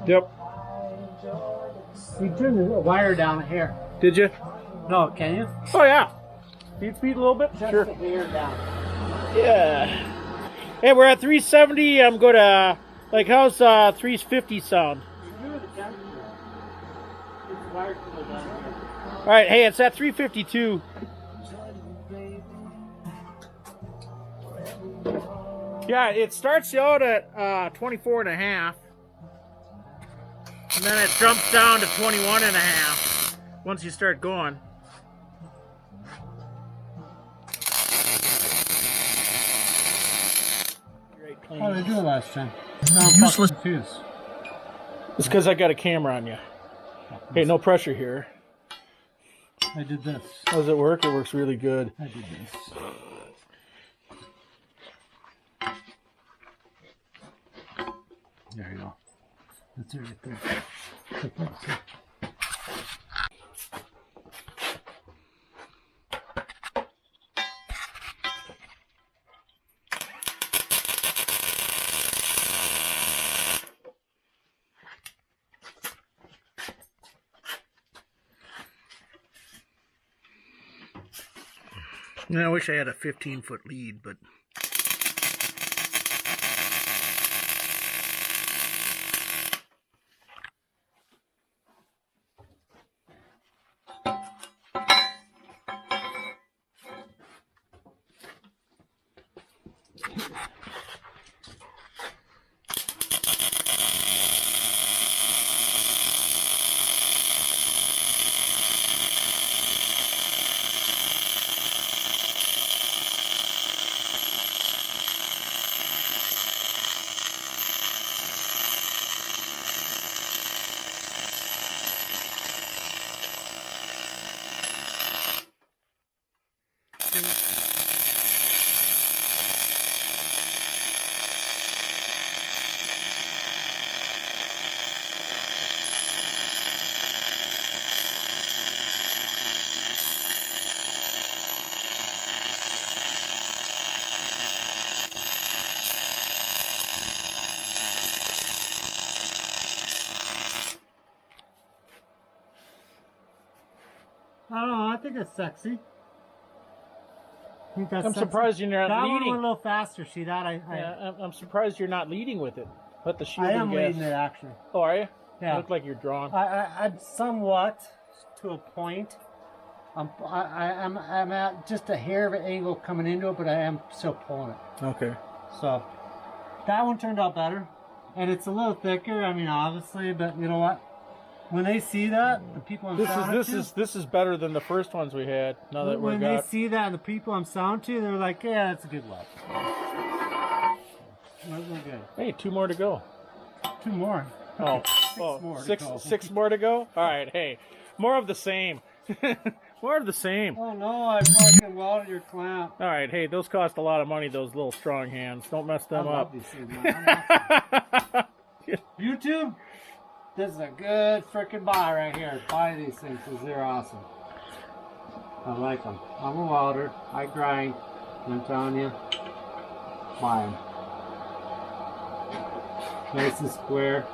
Yep. We turned the wire down here. Did you? No, can you? Oh yeah. Feed a little bit? Just Sure. the wire down. Yeah. Hey, we're at 370. I'm going to, like, how's 350 sound? All right, hey, it's at 352. Yeah, it starts out at 24 and a half. And then it jumps down to 21 and a half once you start going. How did I do it last time? Useless. Confused. It's because I got a camera on you. Hey, no pressure here. I did this. How does it work? It works really good. I did this. There you go. That's it right there. I wish I had a 15-foot lead, but... I don't know. I think it's sexy. I think that's I'm sexy. surprised you're not that leading. one went a little faster. See that? Yeah, I'm surprised you're not leading with it. Let the shield I am gas. leading it actually. Oh, are you? Yeah. You look like you're drawn. I'm somewhat to a point. I'm at just a hair of an angle coming into it, but I am still pulling it. Okay. So that one turned out better, and it's a little thicker. I mean, obviously, but you know what? When they see that, the people I'm sounding to, This is better than the first ones we had. Now that when we're they got. see that, and the people I'm sounding to, they're like, "Yeah, that's a good one." We're good. Hey, 2 more to go. 2 more. Oh, six more to go. All right. Hey, more of the same. More of the same. Oh no, I fucking welded your clamp. All right. Hey, those cost a lot of money. Those little strong hands. Don't mess them I up. love these things, man. I'm awesome. YouTube, this is a good freaking buy right here. Buy these things because they're awesome. I like them. I'm a welder. I grind. I'm telling you, buy them. Nice and square.